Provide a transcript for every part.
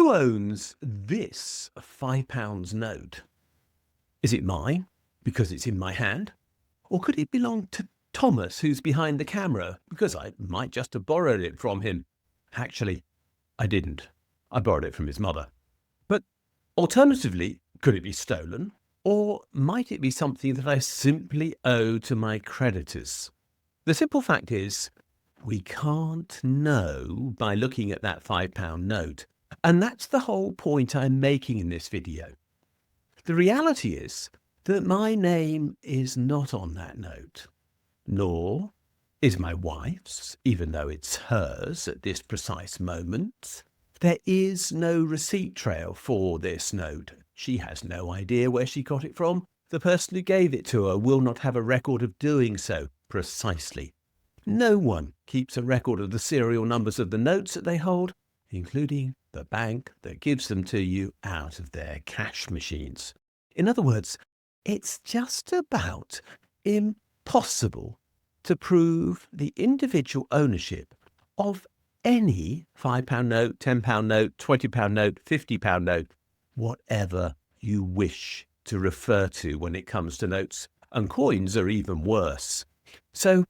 Who owns this £5 note? Is it mine because it's in my hand? Or could it belong to Thomas, who's behind the camera, because I might just have borrowed it from him? Actually, I didn't. I borrowed it from his mother. But alternatively, could it be stolen? Or might it be something that I simply owe to my creditors? The simple fact is, we can't know by looking at that £5 note. And that's the whole point I'm making in this video. The reality is that my name is not on that note, nor is my wife's, even though it's hers at this precise moment. There is no receipt trail for this note. She has no idea where she got it from. The person who gave it to her will not have a record of doing so precisely. No one keeps a record of the serial numbers of the notes that they hold, including the bank that gives them to you out of their cash machines. In other words, it's just about impossible to prove the individual ownership of any £5 note, £10 note, £20 note, £50 note, whatever you wish to refer to when it comes to notes, and coins are even worse. So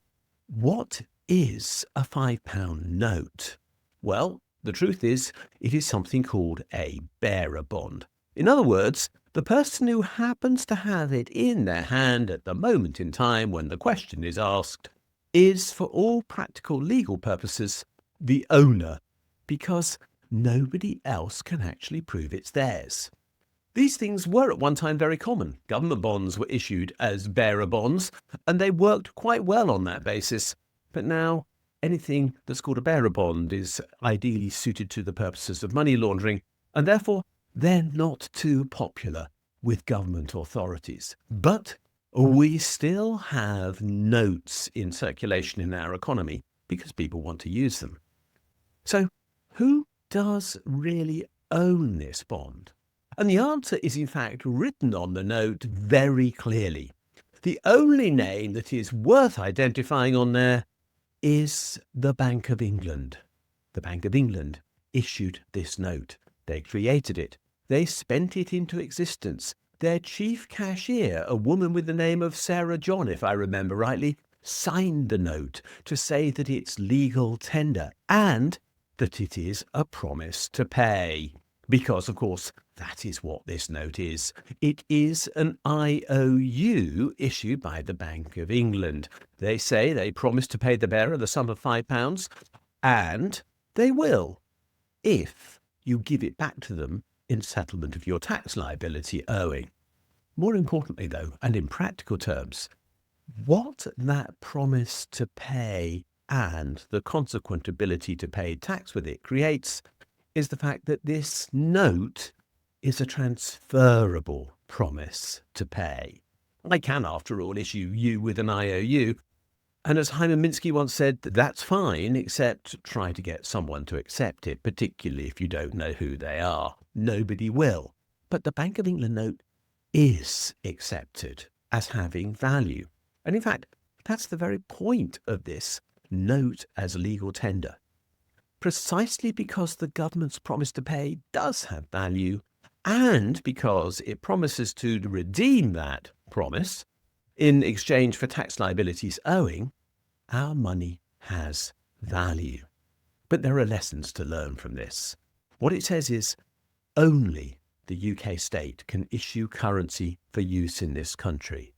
what is a £5 note? Well, the truth is, it is something called a bearer bond. In other words, the person who happens to have it in their hand at the moment in time when the question is asked is, for all practical legal purposes, the owner, because nobody else can actually prove it's theirs. These things were at one time very common. Government bonds were issued as bearer bonds, and they worked quite well on that basis. But now, anything that's called a bearer bond is ideally suited to the purposes of money laundering, and therefore they're not too popular with government authorities. But we still have notes in circulation in our economy because people want to use them. So who does really own this bond? And the answer is in fact written on the note very clearly. The only name that is worth identifying on there is the Bank of England. The Bank of England issued this note. They created it. They spent it into existence. Their chief cashier, a woman with the name of Sarah John, if I remember rightly, signed the note to say that it's legal tender and that it is a promise to pay. Because, of course, that is what this note is. It is an IOU issued by the Bank of England. They say they promise to pay the bearer the sum of £5, and they will, if you give it back to them in settlement of your tax liability owing. More importantly, though, and in practical terms, what that promise to pay and the consequent ability to pay tax with it creates is the fact that this note is a transferable promise to pay. I can, after all, issue you with an IOU, and as Hyman Minsky once said, that's fine, except try to get someone to accept it, particularly if you don't know who they are. Nobody will. But the Bank of England note is accepted as having value. And in fact, that's the very point of this note as legal tender. Precisely because the government's promise to pay does have value, and because it promises to redeem that promise in exchange for tax liabilities owing, our money has value. But there are lessons to learn from this. What it says is only the UK state can issue currency for use in this country.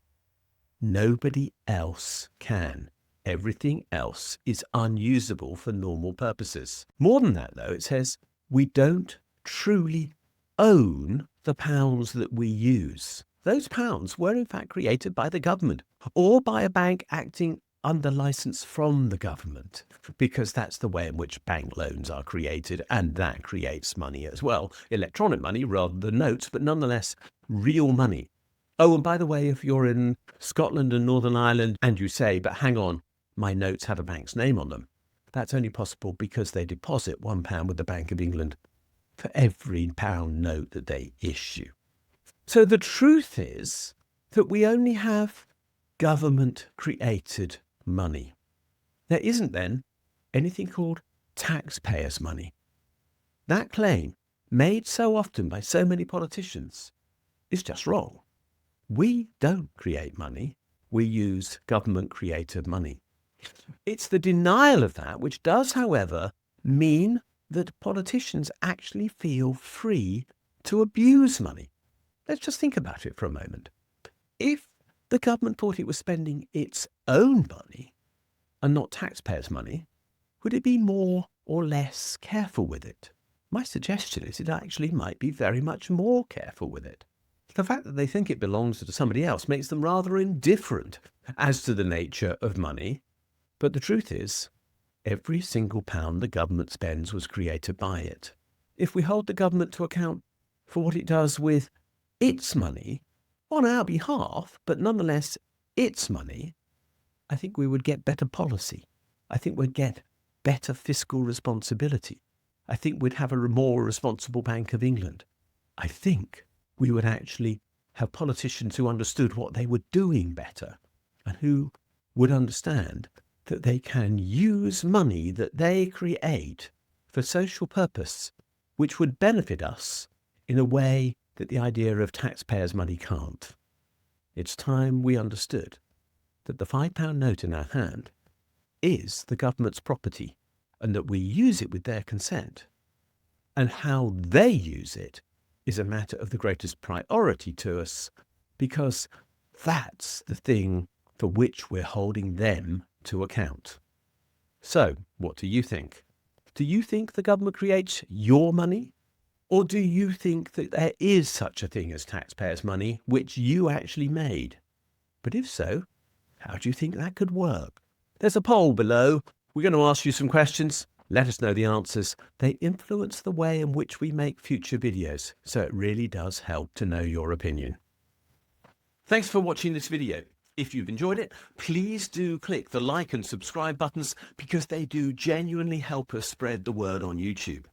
Nobody else can. Everything else is unusable for normal purposes. More than that, though, it says we don't truly own the pounds that we use. Those pounds were in fact created by the government or by a bank acting under license from the government, because that's the way in which bank loans are created, and that creates money as well. Electronic money rather than notes, but nonetheless real money. Oh, and by the way, if you're in Scotland and Northern Ireland and you say, but hang on, my notes have a bank's name on them, that's only possible because they deposit £1 with the Bank of England for every pound note that they issue. So the truth is that we only have government-created money. There isn't then anything called taxpayers' money. That claim made so often by so many politicians, is just wrong. We don't create money. We use government-created money. It's the denial of that which does, however, mean that politicians actually feel free to abuse money. Let's just think about it for a moment. If the government thought it was spending its own money and not taxpayers' money, would it be more or less careful with it? My suggestion is it actually might be very much more careful with it. The fact that they think it belongs to somebody else makes them rather indifferent as to the nature of money. But the truth is, every single pound the government spends was created by it. If we hold the government to account for what it does with its money, on our behalf, but nonetheless its money, I think we would get better policy. I think we'd get better fiscal responsibility. I think we'd have a more responsible Bank of England. I think we would actually have politicians who understood what they were doing better and who would understand that they can use money that they create for social purpose, which would benefit us in a way that the idea of taxpayers' money can't. It's time we understood that the £5 note in our hand is the government's property and that we use it with their consent. And how they use it is a matter of the greatest priority to us, because that's the thing for which we're holding them to account. So, what do you think? Do you think the government creates your money? Or do you think that there is such a thing as taxpayers' money, which you actually made? But if so, how do you think that could work? There's a poll below. We're going to ask you some questions. Let us know the answers. They influence the way in which we make future videos, so it really does help to know your opinion. Thanks for watching this video. If you've enjoyed it, please do click the like and subscribe buttons, because they do genuinely help us spread the word on YouTube.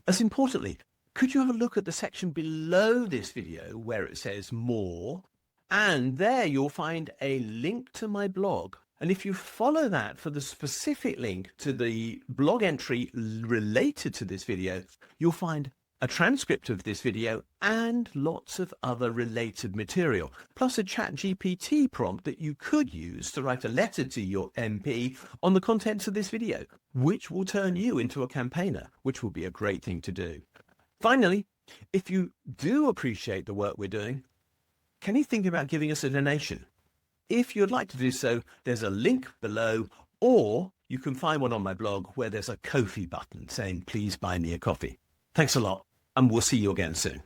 As importantly, could you have a look at the section below this video where it says more, and there you'll find a link to my blog. And if you follow that for the specific link to the blog entry related to this video, you'll find a transcript of this video and lots of other related material, plus a ChatGPT prompt that you could use to write a letter to your MP on the contents of this video, which will turn you into a campaigner, which will be a great thing to do. Finally, if you do appreciate the work we're doing, can you think about giving us a donation? If you'd like to do so, there's a link below, or you can find one on my blog where there's a Ko-fi button saying, please buy me a coffee. Thanks a lot, and we'll see you again soon.